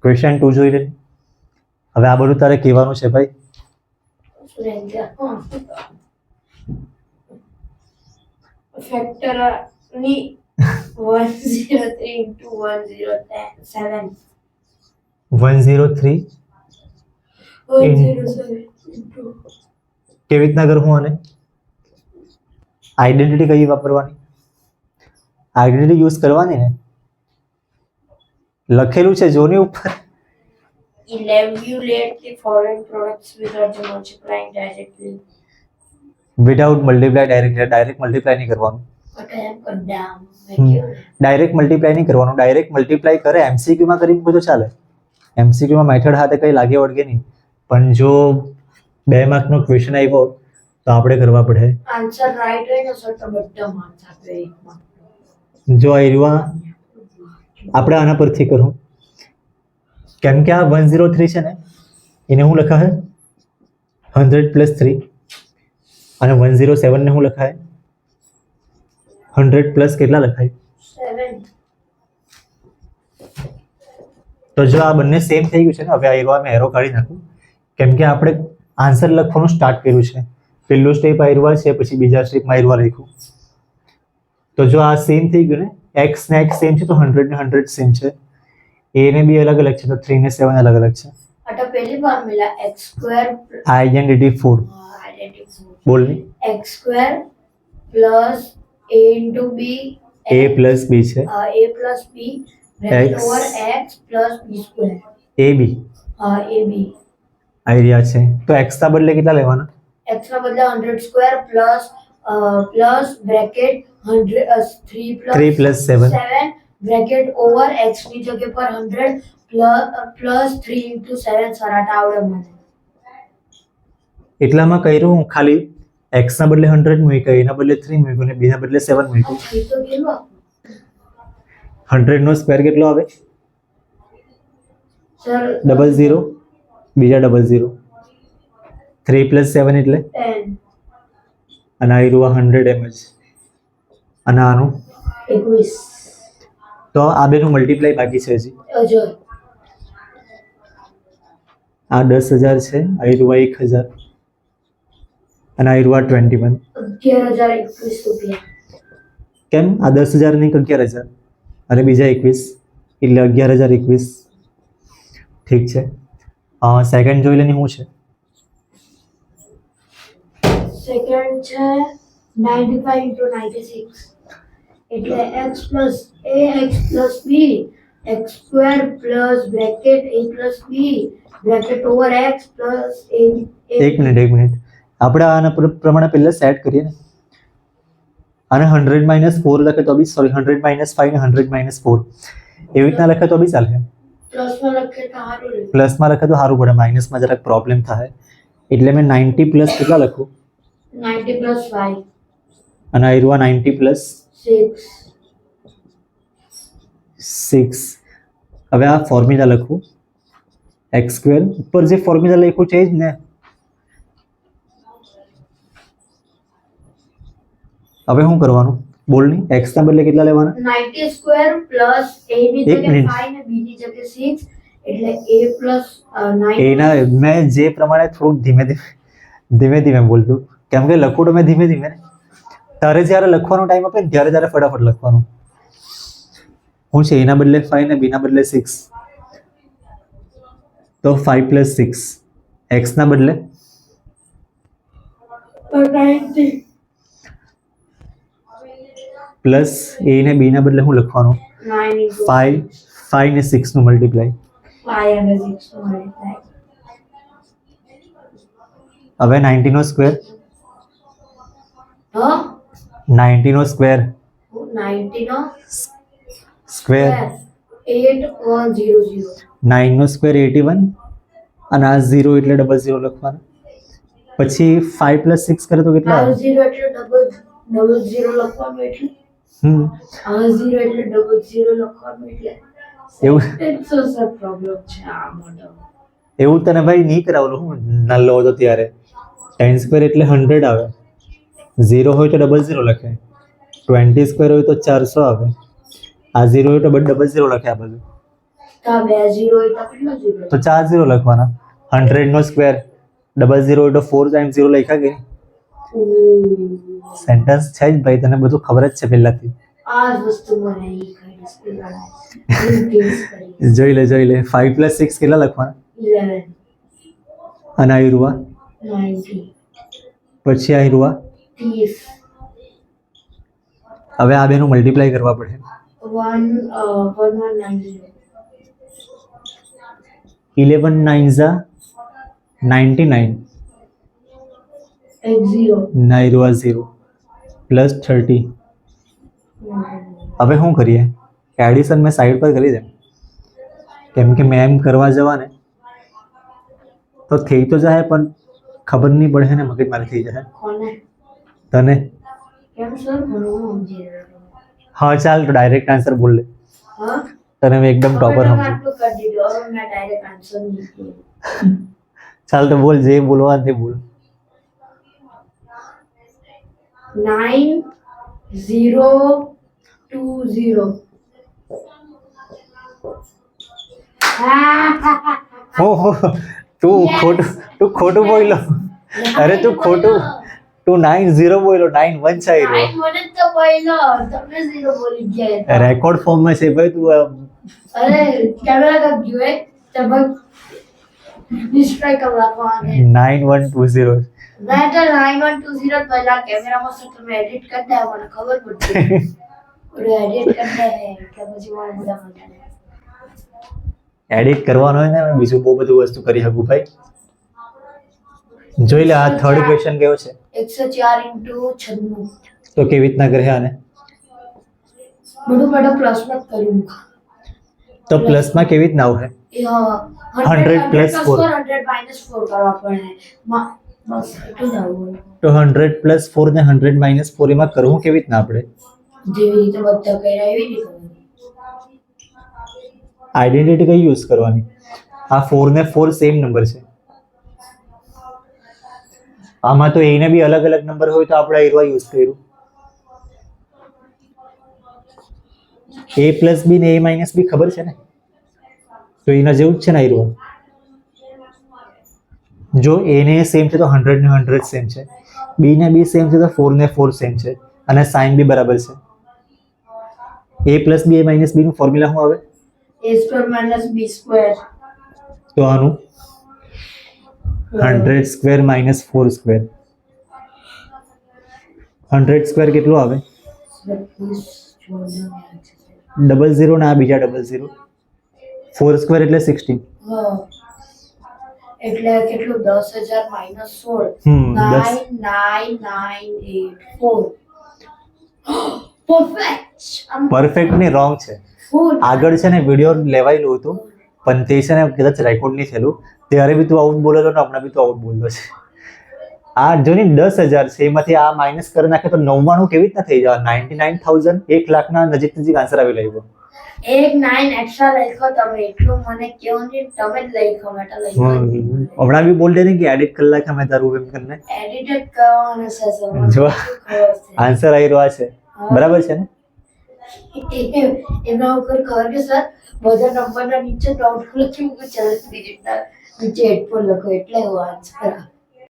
Question 2 જોઈ લે. હવે આ બધું તારે કહેવાનું છે ભાઈ. ફેક્ટર ની 103 into 1007 103 107 into કેવી રીતના કરું હું? અને આઈડેન્ટિટી કઈ વાપરવાની? આઈડેન્ટિટી યુઝ કરવાની ને. લખેલું છે જોની ઉપર. evaluate the following products without the multiplying directly. Without multiply direct multiply નહીં કરવાનું. But I am condemned. Direct multiply નહીં કરવાનું. ડાયરેક્ટ મલ્ટીપ્લાય કરે એમસીક્યુ માં કરી મૂકો તો ચાલે. એમસીક્યુ માં મેથડ હાથે કઈ લાગે વળગે નહીં. પણ જો 2 માર્કનો ક્વેશ્ચન આવ્યો તો આપણે કરવા પડે. આન્સર રાઈટ હોય ને સર તો બધા માર્ક્સ આપે એક માર્ક. જો આવ્યા આપણે આના પરથી કરું. કેમ કે આ 103 છે ને એને હું લખાય 100 + 3 અને 107 ને હું લખાય 100 + કેટલા લખાય 7. તો જો આ બંને સેમ થઈ ગયું છે ને હવે આ મેં એરો કાઢી નાખું. કેમ કે આપણે આન્સર લખવાનું સ્ટાર્ટ કર્યું છે. પહેલું સ્ટેપ આયરવા છે પછી બીજા સ્ટેપમાં આયરવા લખ્યું. તો જો આ સેમ થઈ ગયું ને x ને x સેમ છે તો 100 ને 100 સેમ છે. a ને બી અલગ અલગ છે તો 3 ને 7 અલગ અલગ છે. અટા પહેલી ફોર્મ્યુલા x² આઈડેન્ટિટી 4 બોલ ની x² plus a into b a + b છે a plus b bracket X. over x plus b square ab ab idea છે. તો x ના બદલે કેટલા લેવાના? x ના બદલે 100 square plus bracket 3 plus 7 bracket over x ની જગ્યા પર 100 plus 3 into 7 સરાટા આવડે મને. એટલામાં કર્યું હું ખાલી x ના બદલે 100 મૂક્યું, a ના બદલે 3 મૂક્યું અને b ના બદલે 7 મૂક્યું. એ તો કેટલું 100 નો સ્ક્વેર કેટલો આવે? સર 00 બીજા 00 3 + 7 એટલે 10 અને આ રહ્યું 100 એમ જ અને આનું 21 તો આ બેનું મલ્ટીપ્લાય બાકી છે હજી. અજય આ 10,000 છે, આ રહ્યું 1,000 અને આ રહ્યું 21. 11,021 રૂપિયા. કેમ આ 10,000 નહીં 11,000 અને બીજા 21 એટલે 11,021. ઠીક છે. સેકન્ડ જોઈ લેની શું છે? સેકન્ડ છે 95 into 96 એટલે x plus b x square plus bracket a plus b bracket over x plus a. એક મિનિટ આપણે આના પ્રમાણે પહેલા સેટ કરીએ ને. આને 100 - 4 લખે તો બી 100 - 5 ને 100 - 4 એવી રીતના લખે તો બી ચાલે. પ્લસમાં લખે તો સારું રહે. પ્લસમાં લખે તો સારું પડે, માઇનસમાં જરાક પ્રોબ્લેમ થાય એટલે મેં 90 પ્લસ કેટલા લખું 90 plus 5 અને આ રહ્યું 90 પ્લસ 6. હવે આ ફોર્મ્યુલા લખું x² ઉપર જે ફોર્મ્યુલા લખ્યું છે જ ને. હવે શું કરવાનું બોલ ની? x ના બદલે કેટલા લેવાના? 90 square plus a ની એક જગ્યાએ મિનિટ. 5 ને b ની જગ્યાએ 6 એટલે a plus 9 એના મેં જે પ્રમાણે થોડુંક ધીમે ધીમે બોલતું કેમ કે લખું તો મેં ધીમે ધીમે. તારે જ્યારે લખવાનો ટાઈમ આપે ને ત્યારે ફટાફટ લખવાનું. હું છે એના બદલે 5 ને b ના બદલે 6 તો 5 + 6 x ના બદલે 90 પ્લસ a ને b ના બદલે હું લખવાનું 9 into 5 ને 6 નું મલ્ટીપ્લાય. 5 and 6 to multiply. હવે 90 નો સ્ક્વેર 90 નો સ્ક્વેર 90 નો સ્ક્વેર 8100 9 નો સ્ક્વેર 81 અને આ 0 એટલે 00 લખવાનું. પછી 5 + 6 કરે તો કેટલા આવે? 0 એટલે ડબલ 0 લખવાનું એટલે 0 એટલે ડબલ 0 લખવાનું એટલે એવું સેન્ટેન્સ પ્રોબ્લેમ છે આ મોટો. એવું તને ભાઈ નહીં કરાવલું હું નાનો હતો ત્યારે. 10² એટલે 100 આવે, 0 હોય તો 00 લખે, 20² હોય તો 400 આવે, આ 0 હોય તો 00 લખે. આ બધું તો આ 2 0 હોય તો કેટલો 0? તો 4 0 લખવાના. 100 નો સ્ક્વેર 00 હોય તો 4 ટાઈમ્સ 0 લખ્યા કે સેન્ટેન્સ છે જ ભાઈ, તને બધું ખબર જ છે પહેલાથી. આ જ વસ્તુ મને ઈ કરી સ્કૂલ વાળા જોઈ લે 5 + 6 કેટલા લખવાના? 11 અને આ રૂવા 90 પછી આ રૂવા 30 હવે આ બેનું મલ્ટીપ્લાય કરવા પડે. 1190 11 9s are 99 0 9 રૂવા 0 પ્લસ 30. હવે શું કરીએ? એડિશન મેં સાઈડ પર કરી દે, કેમ કે મેં એમ કરવા જવા ને તો થઈ તો જાય પણ ખબર નહીં પડે ને, મગજ મારી થઈ જાય. કોને તને કેમ સર ભણવું સમજી રહ્યો? હા ચાલ તો ડાયરેક્ટ આન્સર બોલ લે, હા તને મેં એકદમ ટોપર સમજુ. આટલું કરી દીધું, હવે મેં ડાયરેક્ટ આન્સર નહીં કહ્યું. ચાલ તો બોલ, જે બોલવા તે બોલ. 9020 ઓહો તું ખોટું બોલ્યો. અરે તું 90 બોલ્યો, 91 છે એ રહ્યો. મને તો બોલો તમે 0 બોલી ગયા. રેકોર્ડ ફોર્મમાં છે ભાઈ તું. અરે કેમેરા કાઢ્યું હે તબક ડિસ્ટ્રાય કલાકમાં 9120. મેં તો 9120 પહેલા કેમેરામાં સર તમે એડિટ કરતા હોય મને ખબર પડતી. ઓરે એડિટ કરતા હે એટલે પછી મને બધા મળતા. એડિટ કરવાનો હોય ને બીજું બહુ બધું વસ્તુ કરી શકું ભાઈ. જોઈ લે આ થર્ડ ક્વેશ્ચન કેવો છે. 104 * 96 તો કેવી રીતના કરે આને? બધું મેડમ પ્લસમાં જ કર્યું. તો પ્લસમાં કેવી રીતના આવે? એ 100 plus 4. 100 minus 4 કરવા પડે. બસ એટલું જ આવું. તો 100 + 4 ને 100 - 4 એમાં કરવું કેવી રીતના આપણે? જેવી રીતે બધા કર્યા એવી રીતે. આઈડેન્ટિટી કઈ યુઝ કરવાની? આ 4 ને 4 સેમ નંબર છે. આમાં તો એને બી અલગ અલગ નંબર હોય તો આપણે એરવા યુઝ કર્યું. a + b ને a - b ખબર છે ને, તો એના જેવું જ છે ને એરવા. જો a ને સેમ છે તો 100 ને 100 સેમ છે, b ને b સેમ છે તો 4 ને 4 સેમ છે, અને સાઇન બી બરાબર છે. a + b a - b નું ફોર્મ્યુલા શું આવે? a² - b². તો આનું 100² - 4². 100² કેટલું આવે? 00 ના બીજા 00. 4² એટલે 16. એટલે કેટલું 10,000 - 16. 9984. પરફેક્ટ. પરફેક્ટ ને રોંગ છે. આગળ છે ને વિડીયો લેવાયેલું હતું પણ તે છે ને કદાચ રેકોર્ડ નહીં થયેલું, ત્યારે બી તું આઉટ બોલેલો ને હમણાં બી તું આઉટ બોલતો છે. આ જો ને 10,000 છે એમાંથી આ માઇનસ કરી નાખે તો 99 કેવી રીતના થઈ જાય? 99,000 1 લાખના નજીક આન્સર આવી લાગ્યો. એક 9 એક્સ્ટ્રા લખ્યો તમે, એટલું મને કેવું નહીં, તમે જ લખ્યો મેં તો લખ્યો. હમણાં બી બોલ દે ને કે એડિટ કરી નાખ્યા મેં તારું એમ કરીને. એડિટ જ કરવાનું છે સર. જો આન્સર આવી રહ્યો છે બરાબર છે ને? એના ઉપર ખબર કે સર બધા નંબરના નીચે ડોટ લખ્યું કે 40 ડિજિટના નીચે 84 લખો એટલે એવો આન્સર.